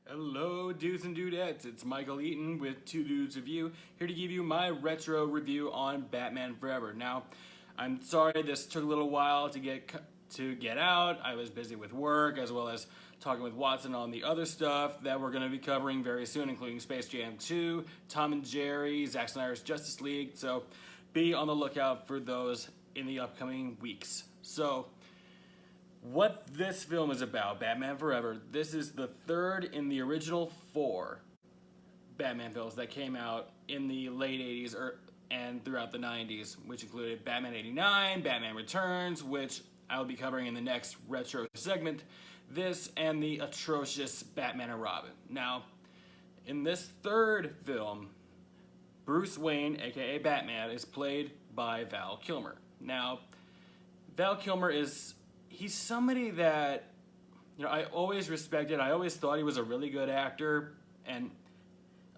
Hello, dudes and dudettes. It's Michael Eaton with Two Dudes Review, here to give you my retro review on Batman Forever. Now, I'm sorry this took a little while to get out. I was busy with work as well as talking with Watson on the other stuff that we're going to be covering very soon, including Space Jam 2, Tom and Jerry, Zack Snyder's Justice League. So, be on the lookout for those in the upcoming weeks. So, what this film is about, Batman Forever, this is the third in the original four Batman films that came out in the late 80s and throughout the 90s, which included Batman 89, Batman Returns, which I will be covering in the next retro segment, this, and the atrocious Batman and Robin. Now, in this third film, Bruce Wayne, aka Batman, is played by Val Kilmer. Now, Val Kilmer he's somebody that, I always respected. I always thought he was a really good actor. And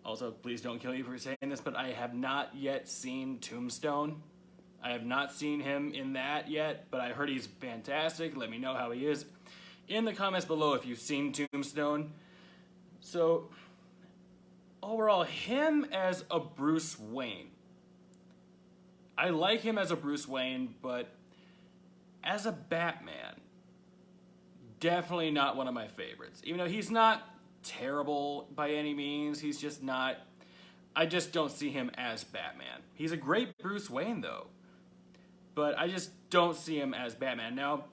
also, please don't kill me for saying this, but I have not yet seen Tombstone. I have not seen him in that yet, but I heard he's fantastic. Let me know how he is in the comments below if you've seen Tombstone. So, overall, him as a Bruce Wayne. I like him as a Bruce Wayne, but as a Batman, definitely not one of my favorites. Even though he's not terrible by any means, he's just not, I just don't see him as Batman. He's a great Bruce Wayne though, but I just don't see him as Batman. Now,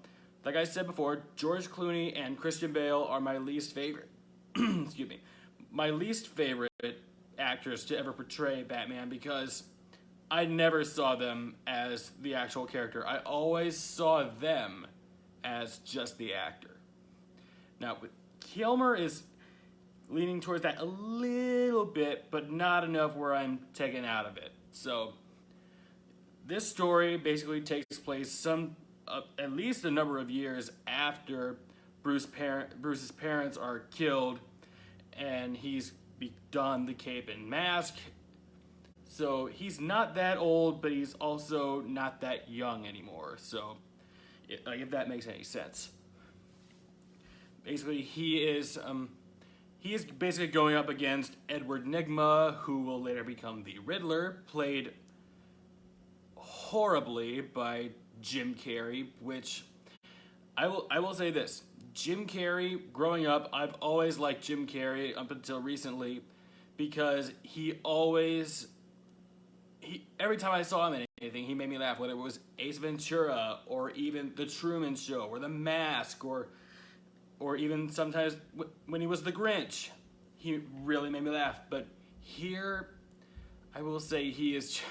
like I said before, George Clooney and Christian Bale are my least favorite, excuse me, my least favorite actors to ever portray Batman because I never saw them as the actual character. I always saw them as just the actor. Now, Kilmer is leaning towards that a little bit, but not enough where I'm taken out of it. So, this story basically takes place at least a number of years after Bruce's parents are killed, and he's donned the cape and mask. So he's not that old, but he's also not that young anymore. So, if that makes any sense. Basically, he is basically going up against Edward Nygma, who will later become the Riddler, played horribly by Jim Carrey. Which I will say this: Jim Carrey. Growing up, I've always liked Jim Carrey up until recently, because every time I saw him in anything, he made me laugh, whether it was Ace Ventura, or even The Truman Show, or The Mask, or even sometimes when he was the Grinch, he really made me laugh. But here, I will say he is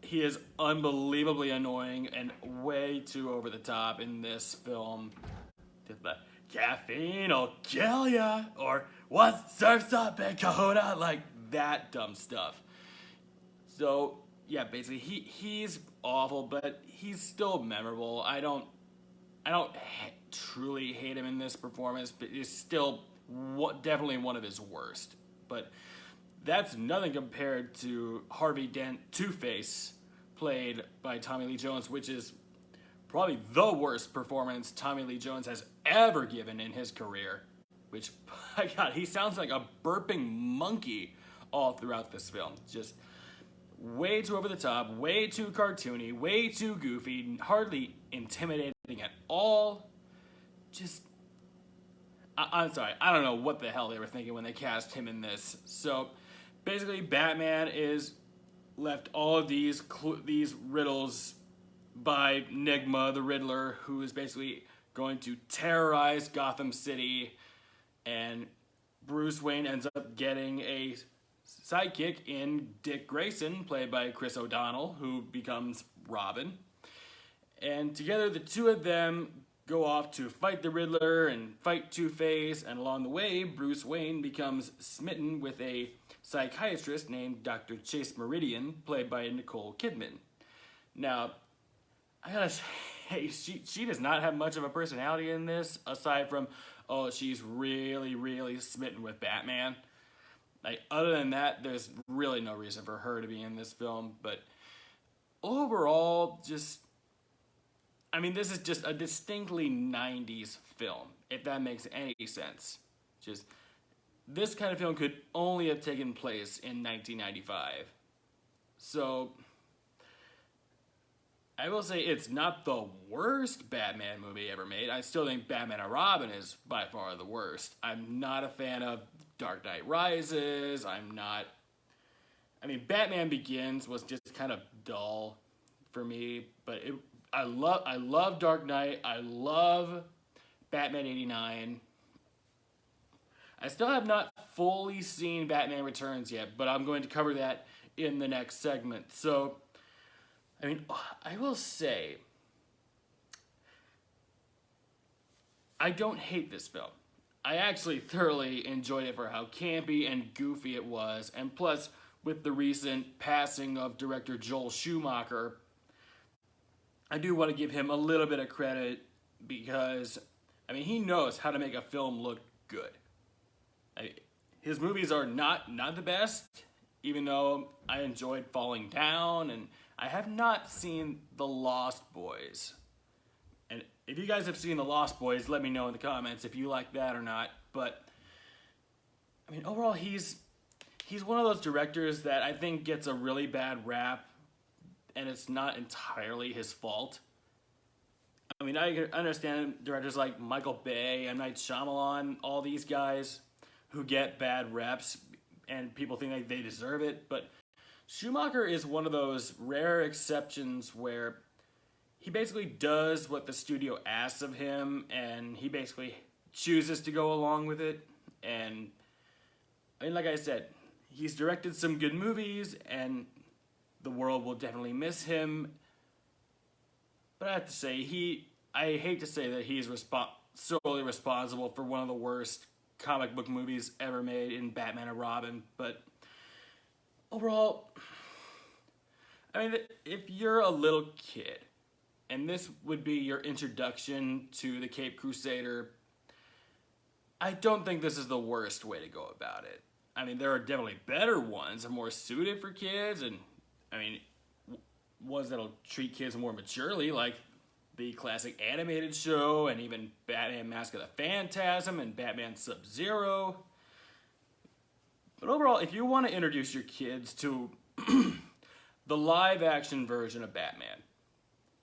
he is unbelievably annoying and way too over the top in this film. The caffeine will kill ya, or what surfs up in Kahuna, like that dumb stuff. So, yeah, basically, he's awful, but he's still memorable. I don't truly hate him in this performance, but he's still definitely one of his worst. But that's nothing compared to Harvey Dent Two-Face, played by Tommy Lee Jones, which is probably the worst performance Tommy Lee Jones has ever given in his career. Which, my God, he sounds like a burping monkey all throughout this film. Just way too over the top, way too cartoony, way too goofy, hardly intimidating at all. I'm sorry, I don't know what the hell they were thinking when they cast him in this. So, basically, Batman is left all of these riddles by Nygma, the Riddler, who is basically going to terrorize Gotham City, and Bruce Wayne ends up getting a sidekick in Dick Grayson, played by Chris O'Donnell, who becomes Robin. And together, the two of them go off to fight the Riddler and fight Two-Face, and along the way, Bruce Wayne becomes smitten with a psychiatrist named Dr. Chase Meridian, played by Nicole Kidman. Now, I gotta say, she does not have much of a personality in this, aside from, she's really, really smitten with Batman. Like, other than that, there's really no reason for her to be in this film. But overall, this is just a distinctly 90s film, if that makes any sense. Just this kind of film could only have taken place in 1995. So I will say it's not the worst Batman movie ever made. I still think Batman and Robin is by far the worst. I'm not a fan of Dark Knight Rises. Batman Begins was just kind of dull for me, but I love Dark Knight. I love Batman 89. I still have not fully seen Batman Returns yet, but I'm going to cover that in the next segment. So, I will say, I don't hate this film. I actually thoroughly enjoyed it for how campy and goofy it was, and plus, with the recent passing of director Joel Schumacher, I do want to give him a little bit of credit because, he knows how to make a film look good. His movies are not the best, even though I enjoyed Falling Down, and I have not seen The Lost Boys. And if you guys have seen The Lost Boys, let me know in the comments if you like that or not. But, overall, he's one of those directors that I think gets a really bad rap, and it's not entirely his fault. I understand directors like Michael Bay, M. Night Shyamalan, all these guys who get bad reps, and people think like they deserve it, but Schumacher is one of those rare exceptions where he basically does what the studio asks of him, and he basically chooses to go along with it. And like I said, he's directed some good movies, and the world will definitely miss him. But I have to say, I hate to say that he's solely responsible for one of the worst comic book movies ever made in Batman and Robin, but overall, if you're a little kid and this would be your introduction to the Caped Crusader, I don't think this is the worst way to go about it. There are definitely better ones and more suited for kids, and ones that'll treat kids more maturely, like the classic animated show, and even Batman Mask of the Phantasm and Batman Sub-Zero. But overall, if you want to introduce your kids to the live-action version of Batman,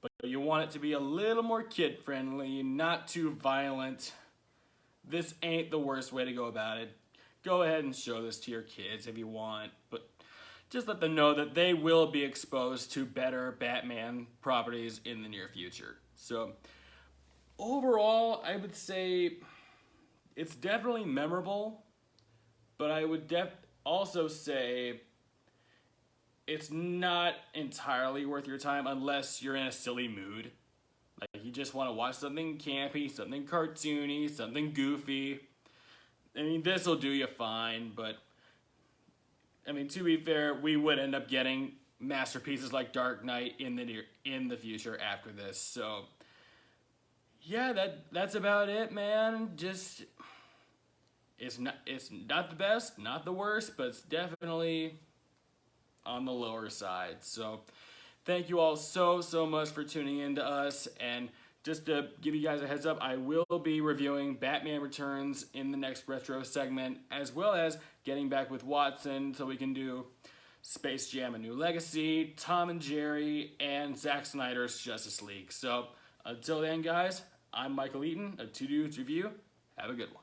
but you want it to be a little more kid-friendly, not too violent, this ain't the worst way to go about it. Go ahead and show this to your kids if you want, but just let them know that they will be exposed to better Batman properties in the near future. So, overall, I would say it's definitely memorable, but I would also say it's not entirely worth your time unless you're in a silly mood. Like, you just want to watch something campy, something cartoony, something goofy. This will do you fine, but to be fair, we would end up getting masterpieces like Dark Knight in the future after this. So, yeah, that's about it, man. Just it's not the best, not the worst, but it's definitely on the lower side. So, thank you all so much for tuning in to us, and just to give you guys a heads up, I will be reviewing Batman Returns in the next retro segment, as well as getting back with Watson so we can do Space Jam: A New Legacy, Tom and Jerry, and Zack Snyder's Justice League. So until then, guys, I'm Michael Eaton of Two Dudes Review. Have a good one.